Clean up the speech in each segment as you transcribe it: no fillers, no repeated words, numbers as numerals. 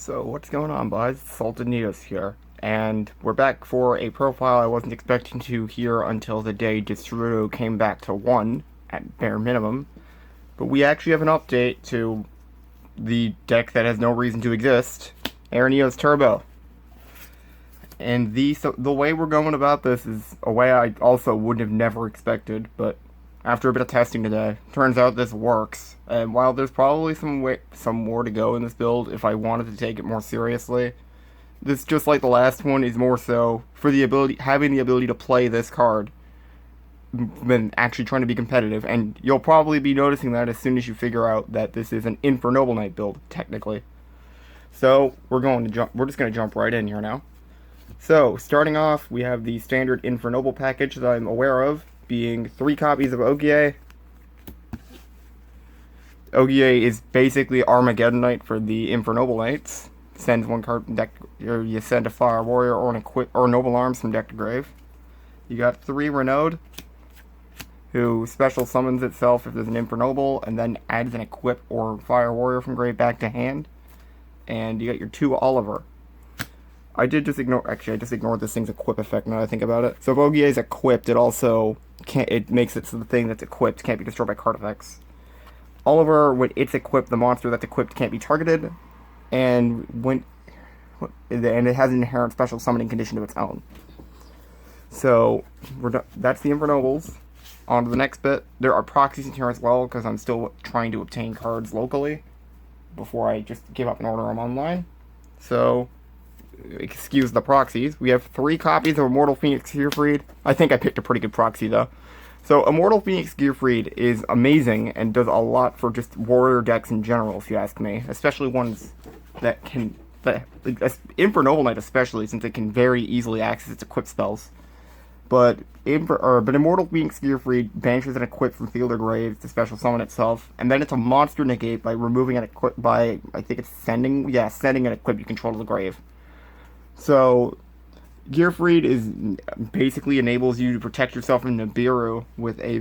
So what's going on, boys? Salted Neos here, and we're back for a profile I wasn't expecting to hear until the day Distro came back to 1, at bare minimum. But we actually have an update to the deck that has no reason to exist, Air Neos Turbo. And the way we're going about this is a way I also wouldn't have never expected, but after a bit of testing today, turns out this works. And while there's probably some more to go in this build if I wanted to take it more seriously, this, just like the last one, is more so for having the ability to play this card than actually trying to be competitive. And you'll probably be noticing that as soon as you figure out that this is an Infernoble Knight build, technically. So we're just gonna jump right in here now. So starting off, we have the standard Infernoble package that I'm aware of, being 3 copies of Ogier. Ogier is basically Armageddon Knight for the Infernoble Knights. Sends one card from deck, or you send a Fire Warrior or Noble Arms from deck to grave. You got 3 Renaud, who special summons itself if there's an Infernoble, and then adds an Equip or Fire Warrior from grave back to hand. And you got your 2 Oliver. I just ignored this thing's equip effect now that I think about it. So if Ogier is equipped, it makes it so the thing that's equipped can't be destroyed by card effects. Oliver, when it's equipped, the monster that's equipped can't be targeted, and it has an inherent special summoning condition of its own. So that's the Infernobles. On to the next bit. There are proxies in here as well, because I'm still trying to obtain cards locally before I just give up and order them online. So excuse the proxies. We have 3 copies of Immortal Phoenix Gearfried. I think I picked a pretty good proxy though. So Immortal Phoenix Gearfried is amazing and does a lot for just warrior decks in general, if you ask me. Especially ones that Infernoble Knight especially, since it can very easily access its equip spells. But Immortal Phoenix Gearfried banishes an equip from field or grave to special summon itself, and then it's a monster negate by removing an equip by, I think it's sending an equip you control to the grave. So, Gearfried basically enables you to protect yourself from Nibiru with a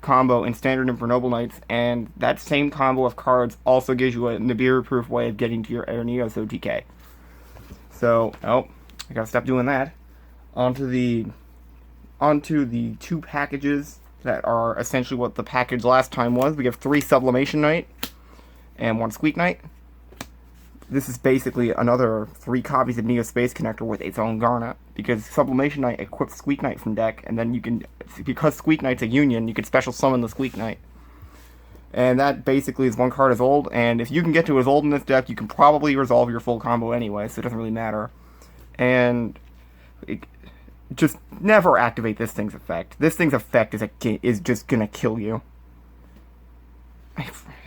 combo in standard Infernoble Knights, and that same combo of cards also gives you a Nibiru-proof way of getting to your Air Neos OTK. So, I gotta stop doing that. Onto the 2 packages that are essentially what the package last time was. We have 3 Sublimation Knight and 1 Squeak Knight. This is basically another 3 copies of neo-spacian connector with its own Garnet, because Sublimation Knight equips Squeak Knight from deck, and then you can, because Squeak Knight's a union, you can special summon the Squeak Knight. And that basically is 1 card as old, and if you can get to as old in this deck, you can probably resolve your full combo anyway, so it doesn't really matter. And just never activate this thing's effect. This thing's effect is just gonna kill you.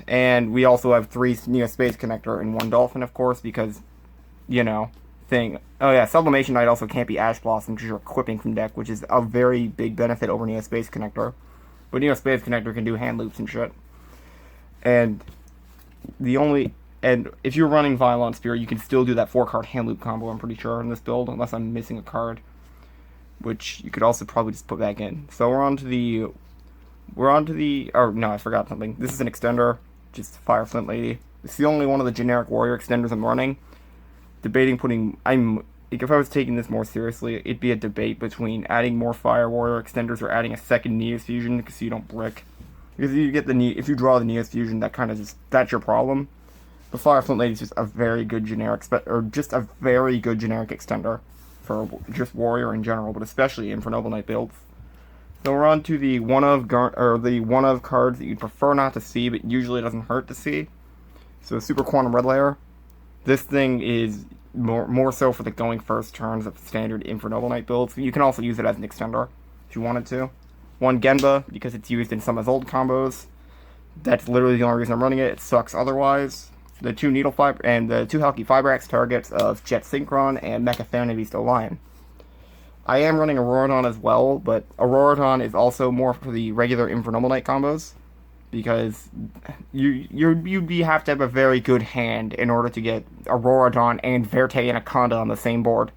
And we also have 3 neo-spacian connector and 1 Dolphin, of course, because, Sublimation Knight also can't be Ash Blossom because you're equipping from deck, which is a very big benefit over neo-spacian connector. But neo-spacian connector can do hand loops and shit. And if you're running Violent Spear, you can still do that 4-card hand loop combo, I'm pretty sure, in this build, unless I'm missing a card, which you could also probably just put back in. So I forgot something. This is an extender, just Fire Flint Lady. It's the only one of the generic warrior extenders I'm running. If I was taking this more seriously, it'd be a debate between adding more Fire Warrior extenders or adding a second Neos Fusion, because you don't brick. Because if you draw the Neos Fusion, that's your problem. The Fire Flint Lady is just a very good generic extender for just warrior in general, but especially Infernoble Knight builds. So we're on to the one of cards that you'd prefer not to see, but usually it doesn't hurt to see. So Super Quantum Red Layer. This thing is more so for the going first turns of standard Infernoble Knight builds. You can also use it as an extender if you wanted to. 1 Genba, because it's used in some of his old combos. That's literally the only reason I'm running it. It sucks otherwise. The 2 Needle Fiber and the 2 Halki Fibrax targets of Jet Synchron and Mecha Thanabeast Lion. I am running Auroradon as well, but Auroradon is also more for the regular Infernoble Knight combos, because you'd have to have a very good hand in order to get Auroradon and Verte Anaconda on the same board.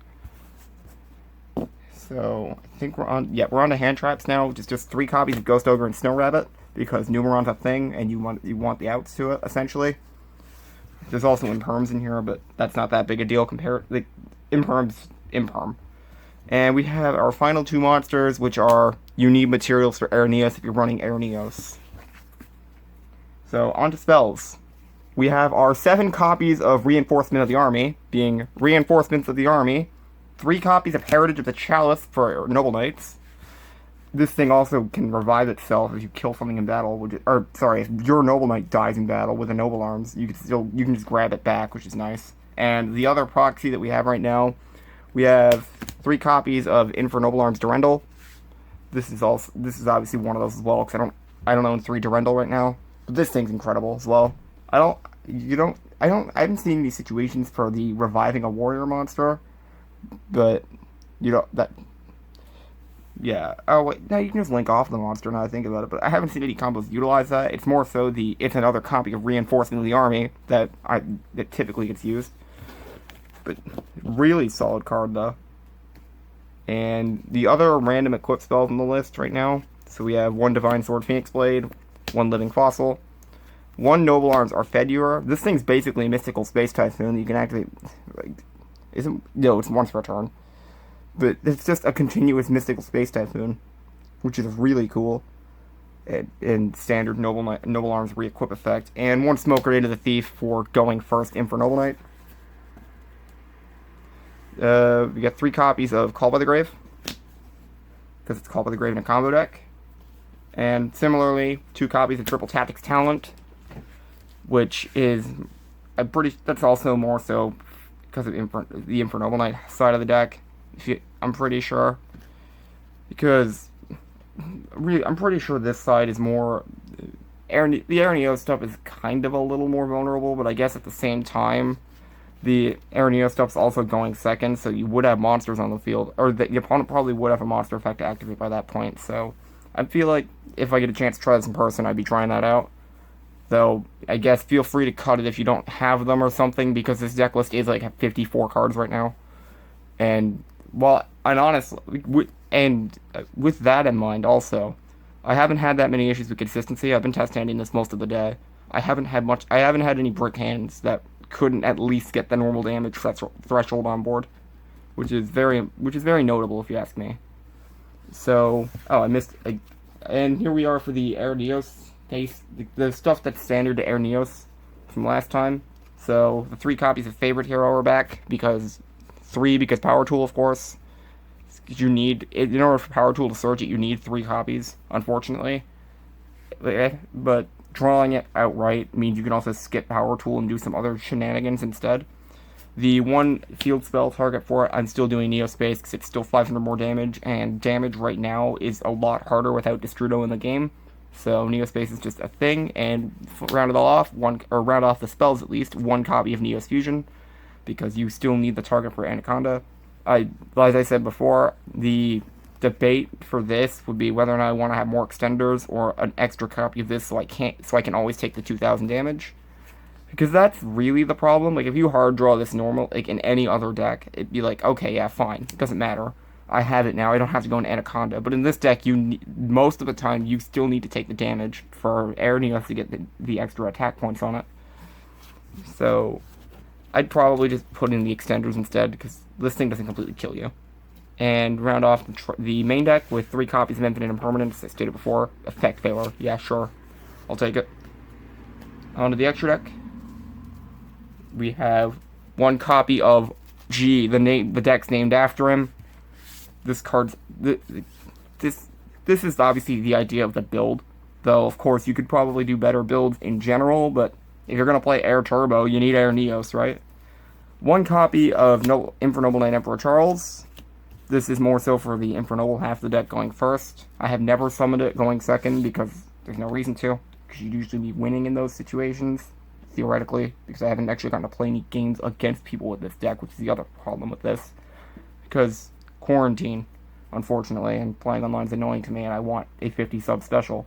So I think we're on to hand traps now, which is just 3 copies of Ghost Ogre and Snow Rabbit, because Numeron's a thing and you want the outs to it essentially. There's also imperms in here, but that's not that big a deal compared. Like, imperms, imperm. And we have our final two monsters, which are you need materials for Air Neos if you're running Air Neos. So, on to spells. We have our 7 copies of Reinforcement of the Army, being Reinforcements of the Army, 3 copies of Heritage of the Chalice for Noble Knights. This thing also can revive itself if you kill something in battle, if your Noble Knight dies in battle with a Noble Arms, you can just grab it back, which is nice. And the other proxy that we have right now, we have 3 copies of Infernoble Arms Durendal. This is obviously one of those as well, because I don't own 3 Durendal right now. But this thing's incredible as well. I haven't seen any situations for the reviving a warrior monster, but yeah. Oh wait, now you can just link off the monster now I think about it, but I haven't seen any combos utilize that. It's more so it's another copy of Reinforcement of the Army that typically gets used. But really solid card though. And the other random equip spells on the list right now. So we have 1 Divine Sword Phoenix Blade, 1 Living Fossil, 1 Noble Arms Arfedure. This thing's basically a mystical space typhoon that you can activate. It's once per turn. But it's just a continuous mystical space typhoon, which is really cool. And standard Noble Arms re-equip effect. And 1 Smoke Grenade of the Thief for going first Infernoble Knight. We got 3 copies of Call by the Grave, because it's Call by the Grave in a combo deck. And similarly, 2 copies of Triple Tactics Talent, which is that's also more so because of the Infernoble Knight side of the deck. I'm pretty sure, because I'm pretty sure this side is more the Air Neo stuff is kind of a little more vulnerable, but I guess at the same time, the Air Neo stuff's also going second, so you would have monsters on the field, or the opponent probably would have a monster effect to activate by that point. So I feel like if I get a chance to try this in person, I'd be trying that out. Though, I guess feel free to cut it if you don't have them or something, because this deck list is like 54 cards right now. And, honestly, with that in mind also, I haven't had that many issues with consistency. I've been test handing this most of the day. I haven't had any brick hands that couldn't at least get the normal damage threshold on board, which is very notable if you ask me. So, and here we are for the Air Neos case, the stuff that's standard to Air Neos from last time. So the 3 copies of Favorite Hero are back, because Power Tool, of course. You need, in order for Power Tool to search it, you need 3 copies, unfortunately. But drawing it outright means you can also skip Power Tool and do some other shenanigans instead. The 1 field spell target for it, I'm still doing neo-space because it's still 500 more damage, and damage right now is a lot harder without Destrudo in the game. So neo-space is just a thing, and round off the spells at least, 1 copy of Neos Fusion, because you still need the target for Anaconda. As I said before, the debate for this would be whether or not I want to have more extenders or an extra copy of this so I can always take the 2000 damage. Because that's really the problem. Like, if you hard draw this normal, like in any other deck, it'd be like, okay, yeah, fine, it doesn't matter. I have it now, I don't have to go into Anaconda. But in this deck, most of the time, you still need to take the damage for Air Neos to get the extra attack points on it. So I'd probably just put in the extenders instead, because this thing doesn't completely kill you. And round off the main deck with 3 copies of Infinite Impermanence, as I stated before. Effect Failure, yeah, sure, I'll take it. On to the extra deck. We have 1 copy of G, the deck's named after him. This card's this is obviously the idea of the build, though of course you could probably do better builds in general, but if you're gonna play Air Turbo, you need Air Neos, right? 1 copy of Infernoble Knight Emperor Charles. This is more so for the Infernoble half of the deck going first. I have never summoned it going second because there's no reason to, because you'd usually be winning in those situations, theoretically, because I haven't actually gotten to play any games against people with this deck, which is the other problem with this. Because quarantine, unfortunately, and playing online is annoying to me, and I want a 50 sub special.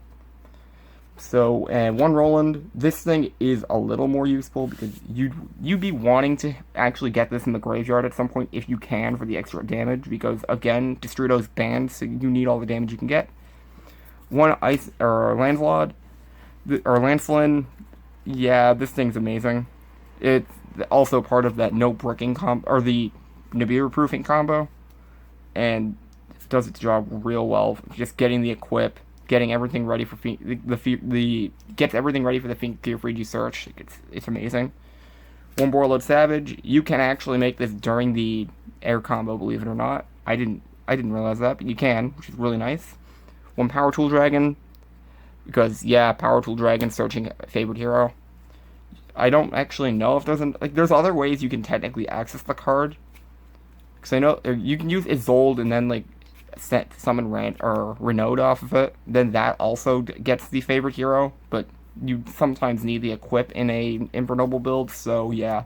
So, and 1 Roland, this thing is a little more useful because you'd be wanting to actually get this in the graveyard at some point if you can for the extra damage, because again, Destrudo's banned, so you need all the damage you can get. 1 Lancelot, or Lancelin, yeah, this thing's amazing. It's also part of that no bricking combo, or the Nibiru proofing combo, and it does its job real well. Just getting the equip, getting everything ready for the gets everything ready for the Fear Free search. It's amazing. One Warlord Savage, you can actually make this during the air combo, believe it or not. I didn't realize that, but you can, which is really nice. One Power Tool Dragon, because yeah, Power Tool Dragon searching favorite hero. I don't actually know if there's other ways you can technically access the card. Because I know you can use Isolde and then like summon Rand or Renaud off of it. Then that also gets the favorite hero, but you sometimes need the equip in a Infernoble build. So yeah,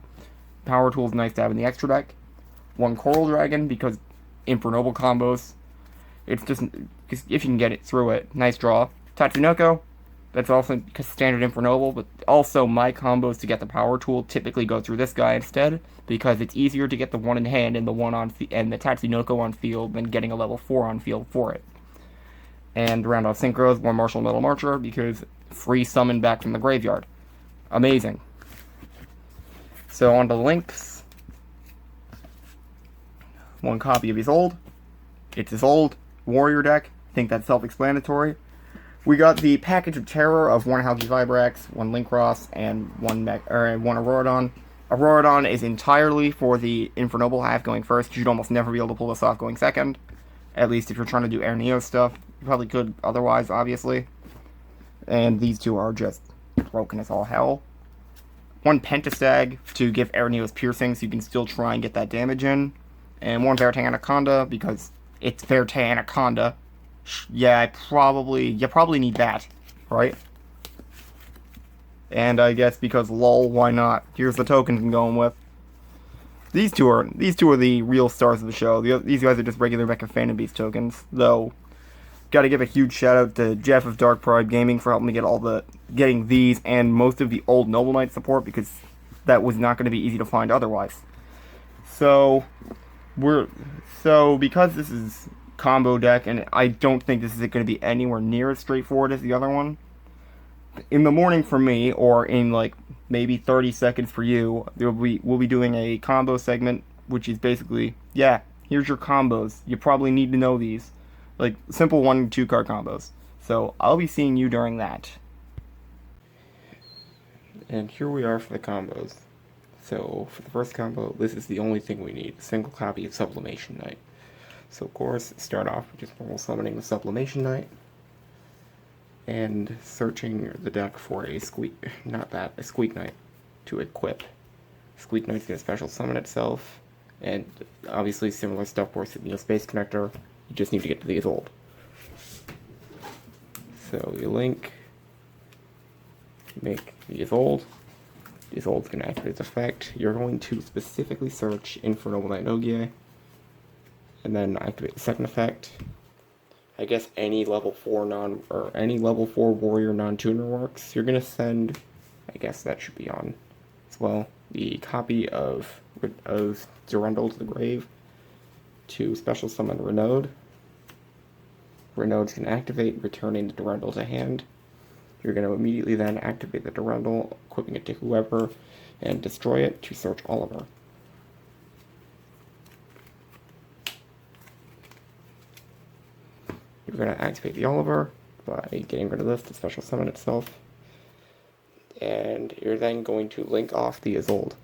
Power Tool is nice to have in the extra deck. One Coral Dragon because Infernoble combos. It's just if you can get it through it, nice draw. Tatsunoko, that's also standard Infernoble, but also my combos to get the Power Tool typically go through this guy instead, because it's easier to get the one in hand and the one on and the Tatsunoko on field than getting a level 4 on field for it. And round off synchros, one Martial Metal Marcher because free summon back from the graveyard. Amazing. So on to the links. One copy of his old. It's his old warrior deck. I think that's self-explanatory. We got the package of terror of one Halki Vibrax, one Linkross, and one Auroradon. Auroradon is entirely for the Infernoble half going first. You'd almost never be able to pull this off going second. At least if you're trying to do Air Neo stuff. You probably could otherwise, obviously. And these two are just broken as all hell. One Pentastag to give Air Neo's piercing so you can still try and get that damage in. And one Verte Anaconda because it's Verte Anaconda. Yeah, you probably need that, right? And I guess because lol, why not? Here's the tokens I'm going with. These two are the real stars of the show. These guys are just regular Mecha Phantom Beast tokens, though. Got to give a huge shout out to Jeff of Dark Pride Gaming for helping me getting these and most of the old Noble Knight support, because that was not going to be easy to find otherwise. So because this is combo deck, and I don't think this is going to be anywhere near as straightforward as the other one. In the morning for me, or in like maybe 30 seconds for you, we'll be doing a combo segment, which is basically, yeah, here's your combos. You probably need to know these. Like, simple 1 and 2 card combos. So, I'll be seeing you during that. And here we are for the combos. So, for the first combo, this is the only thing we need. A single copy of Sublimation Knight. So, of course, start off with just normal summoning the Sublimation Knight. And searching the deck for a Squeak Knight to equip. Squeak Knight's gonna special summon itself. And obviously similar stuff works with Neo-Space Connector. You just need to get to the Isolde. So you link, make the Isolde. The Isolde's going to activate its effect. You're going to specifically search Infernoble Knight Nogia, and then activate the second effect. I guess any level 4 warrior non-tuner works. You're going to send, I guess that should be on as well, the copy of Durandal to the grave to special summon Renaud. Renaud's going to activate, returning the Durandal to hand. You're going to immediately then activate the Durandal, equipping it to whoever, and destroy it to search Oliver. You're going to activate the Oliver by getting rid of this to special summon itself. And you're then going to link off the Isolde.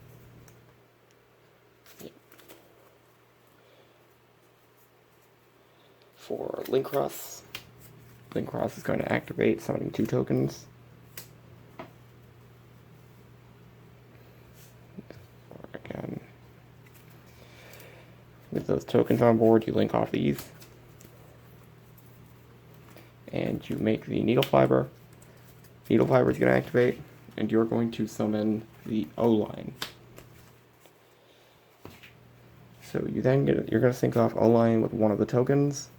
For Linkross is going to activate, summoning 2 tokens. Again, with those tokens on board, you link off these. And you make the Needle Fiber. Needle Fiber is going to activate, and you're going to summon the O-Line. So you're going to sync off O-Line with one of the tokens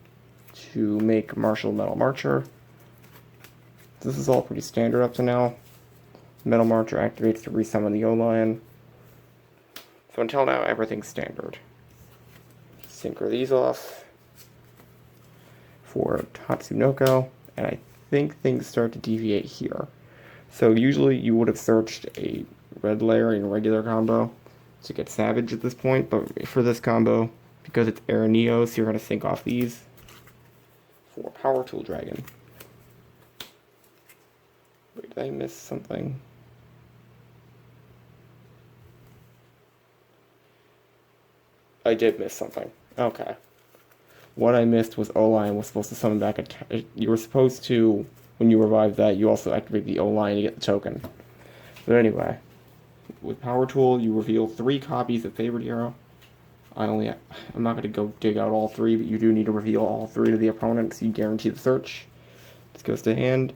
to make Martial Metal Marcher. This is all pretty standard up to now. Metal Marcher activates to resummon the O-Lion. So until now, everything's standard. Synchro these off for Tatsunoko, and I think things start to deviate here. So usually you would have searched a red layer in regular combo to get Savage at this point, but for this combo, because it's Air Neos, you're going to sync off these for Power Tool Dragon. Wait, did I miss something? I did miss something. Okay. What I missed was O-Line was supposed to summon back you were supposed to, when you revive that, you also activate the O-Line to get the token. But anyway, with Power Tool, you reveal 3 copies of Favorite Hero. I'm not going to go dig out all 3, but you do need to reveal all 3 to the opponent, so you guarantee the search. This goes to hand.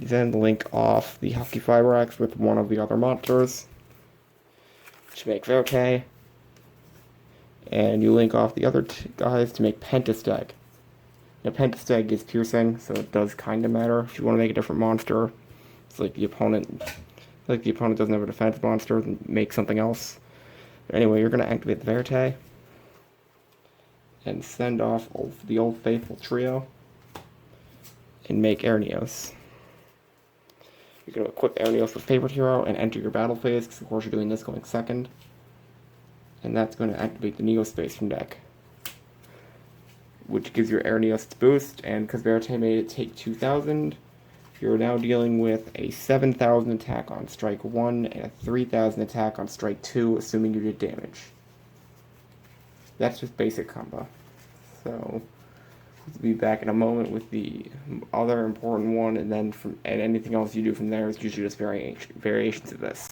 You then link off the Husky Fibrax with one of the other monsters to make Verte. And you link off the other guys to make Pentasteg. Now, Pentasteg is piercing, so it does kind of matter. If you want to make a different monster, it's like the opponent doesn't have a defense monster, then make something else. But anyway, you're going to activate the Verte and send off the Old Faithful trio and make Airneos. You're going to equip Airneos with Favorite Hero and enter your battle phase, because of course you're doing this going second. And that's going to activate the neo-spacian deck, which gives your Airneos its boost, and because Verte made it take 2,000, you're now dealing with a 7,000 attack on strike 1 and a 3,000 attack on strike 2, assuming you did damage. That's just basic combo. So, we'll be back in a moment with the other important one, and then anything else you do from there is usually just variations of this.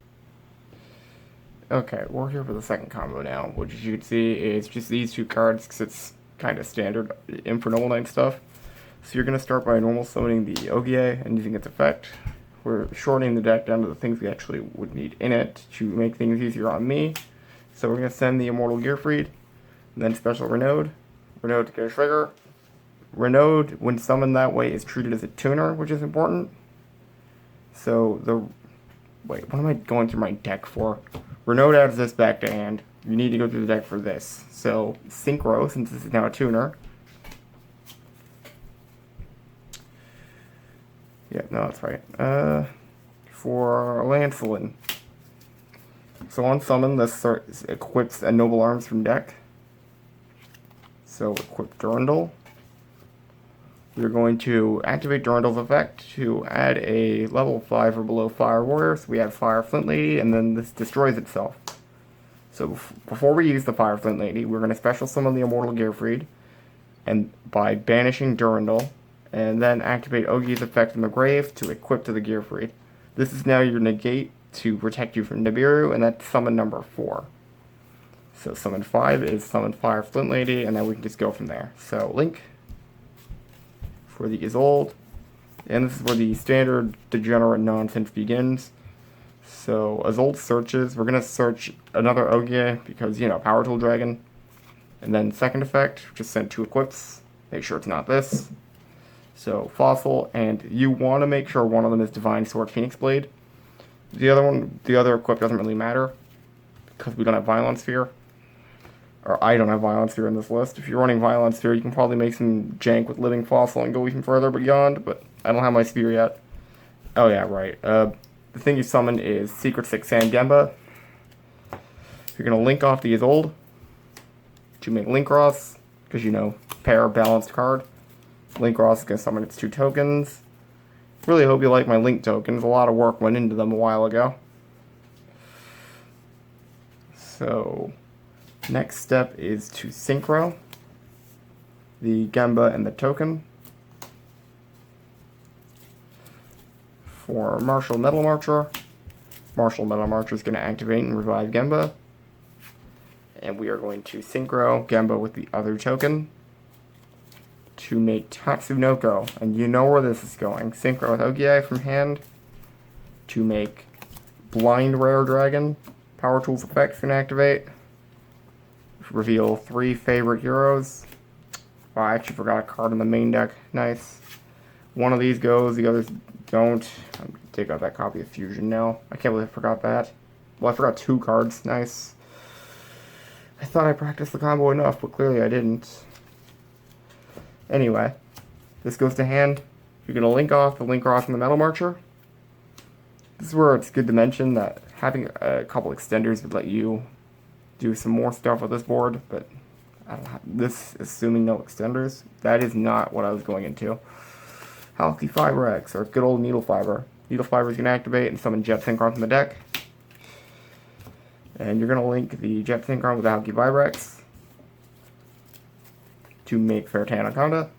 Okay, we're here for the second combo now, which as you can see is just these 2 cards, because it's kind of standard Infernoble type stuff. So you're going to start by normal summoning the Ogier and using its effect. We're shortening the deck down to the things we actually would need in it to make things easier on me. So we're going to send the Immortal Gearfried, and then special Renaud. Renaud to get a trigger. Renaud, when summoned that way, is treated as a tuner, which is important. So wait, what am I going through my deck for? Renaud adds this back to hand. You need to go through the deck for this. So, Synchro, since this is now a tuner. Yeah, no, that's right. For Lancelin. So on summon, this equips a Noble Arms from deck. So, equip Durandal. We're going to activate Durandal's effect to add a level 5 or below Fire Warrior. So we have Fire Flint Lady, and then this destroys itself. So before we use the Fire Flint Lady, we're going to special summon the Immortal Gearfried, and by banishing Durandal, and then activate Ogier's effect in the grave to equip to the Gearfried. This is now your negate to protect you from Nibiru, and that's summon number 4. So summon 5 is summon Fire Flint Lady, and then we can just go from there. So Link for the Isolde, and this is where the standard degenerate nonsense begins. So Isolde searches, we're going to search another Ogier because, you know, Power Tool Dragon, and then second effect, just send 2 equips, make sure it's not this. So Fossil, and you want to make sure one of them is Divine Sword Phoenix Blade. The other equip doesn't really matter because we don't have Violence Sphere. Or I don't have Violence Sphere in this list. If you're running Violence Sphere, you can probably make some jank with Living Fossil and go even further beyond, but I don't have my Sphere yet. Oh yeah, right. The thing you summon is Secret Six Sand Gemba. You're going to link off the Isolde to make Linkross, because, you know, pair balanced card. Linkross is going to summon its 2 tokens. Really hope you like my Link tokens. A lot of work went into them a while ago. So next step is to synchro the Gemba and the token. For Martial Metal Marcher, Martial Metal Marcher is going to activate and revive Gemba. And we are going to synchro Gemba with the other token to make Tatsunoko. And you know where this is going. Synchro with Ogier from hand to make Blind Rare Dragon. Power Tools effects can activate. Reveal 3 favorite heroes. Oh, I actually forgot a card in the main deck. Nice. One of these goes, the others don't. I'm going to take out that copy of Fusion now. I can't believe I forgot that. Well, I forgot 2 cards. Nice. I thought I practiced the combo enough, but clearly I didn't. Anyway, this goes to hand. You're going to link off the Linkross and the Metal Marcher. This is where it's good to mention that having a couple extenders would let you do some more stuff with this board, but I don't have this, assuming no extenders. That is not what I was going into. Halki Fiber X, or good old Needle Fiber. Needle Fiber is going to activate and summon Jet Synchron from the deck. And you're going to link the Jet Synchron with the Halki Fiber X to make Fairtan Anaconda.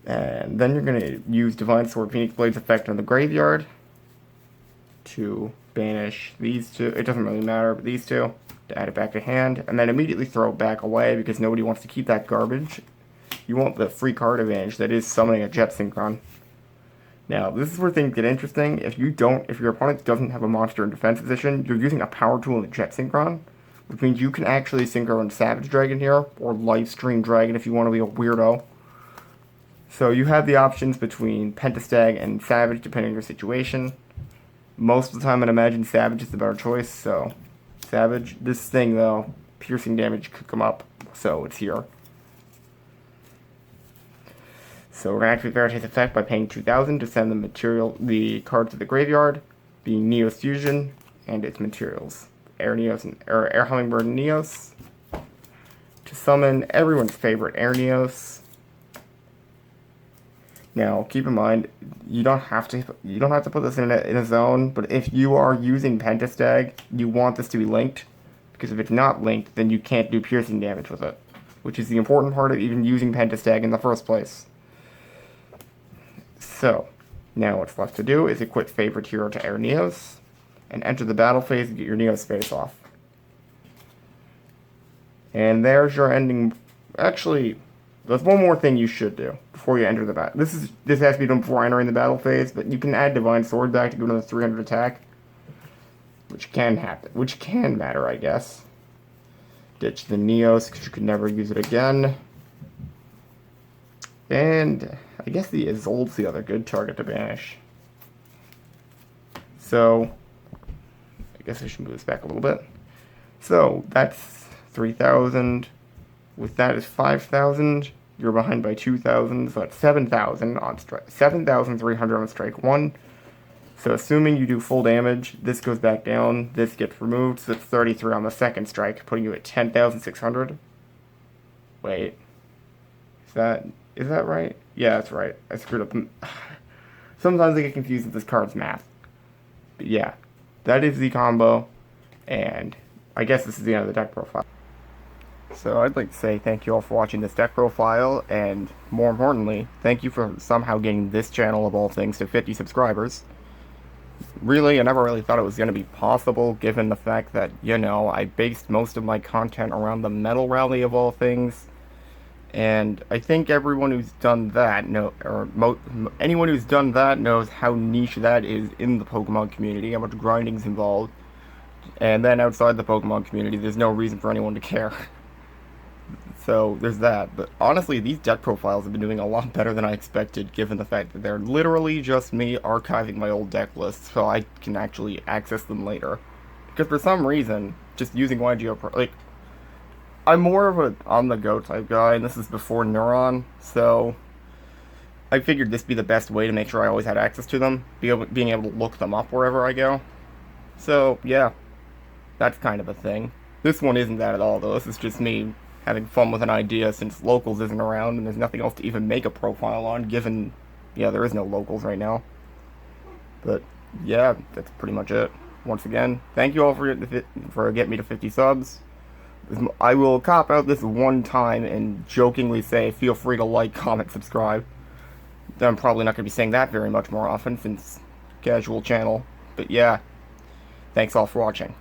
And then you're going to use Divine Sword Phoenix Blade's effect on the graveyard to banish these two. It doesn't really matter, but these two, to add it back to hand. And then immediately throw it back away because nobody wants to keep that garbage. You want the free card advantage that is summoning a Jet Synchron. Now, this is where things get interesting. If your opponent doesn't have a monster in defense position, you're using a power tool in the Jet Synchron, which means you can actually synchro in Savage Dragon here, or Livestream Dragon if you want to be a weirdo. So you have the options between Pentastag and Savage depending on your situation. Most of the time I'd imagine Savage is the better choice, so Savage. This thing though, piercing damage could come up, so it's here. So we're going to activate Verity's effect by paying 2,000 to send the card to the graveyard, being Neos Fusion and its materials. Air Hummingbird and Neos. To summon everyone's favorite Air Neos. Now, keep in mind, you don't have to put this in a zone, but if you are using Pentastag, you want this to be linked, because if it's not linked, then you can't do piercing damage with it, which is the important part of even using Pentastag in the first place. So, now what's left to do is equip Favorite Hero to Air Neos, and enter the battle phase and get your Neos face off. And there's your ending. Actually, there's one more thing you should do before you enter the battle. This has to be done before entering the battle phase, but you can add Divine Sword back to go to the 300 attack, which can happen, which can matter, I guess. Ditch the Neos because you could never use it again. And I guess the Isolde's the other good target to banish. So I guess I should move this back a little bit. So that's 3,000. With that is 5,000. You're behind by 2,000, so that's 7,000 on strike. 7,300 on strike 1. So assuming you do full damage, this goes back down, this gets removed, so it's 33 on the second strike, putting you at 10,600. Wait. Is that right? Yeah, that's right. I screwed up. Sometimes I get confused with this card's math. But yeah, that is the combo, and I guess this is the end of the deck profile. So I'd like to say thank you all for watching this deck profile, and more importantly, thank you for somehow getting this channel of all things to 50 subscribers. Really, I never really thought it was going to be possible, given the fact that, you know, I based most of my content around the Metal Rally of all things, and I think everyone who's done that, anyone who's done that knows how niche that is in the Pokemon community, how much grinding's involved, and then outside the Pokemon community, there's no reason for anyone to care. So there's that, but honestly these deck profiles have been doing a lot better than I expected, given the fact that they're literally just me archiving my old deck lists so I can actually access them later. Because for some reason, just using YGO Pro, like, I'm more of a on-the-go type guy, and this is before Neuron, so I figured this would be the best way to make sure I always had access to them, being able to look them up wherever I go. So yeah, that's kind of a thing. This one isn't that at all though, this is just me having fun with an idea since Locals isn't around and there's nothing else to even make a profile on, given, yeah, there is no Locals right now. But yeah, that's pretty much it. Once again, thank you all for getting me to 50 subs. I will cop out this one time and jokingly say feel free to like, comment, subscribe. I'm probably not going to be saying that very much more often since casual channel. But yeah, thanks all for watching.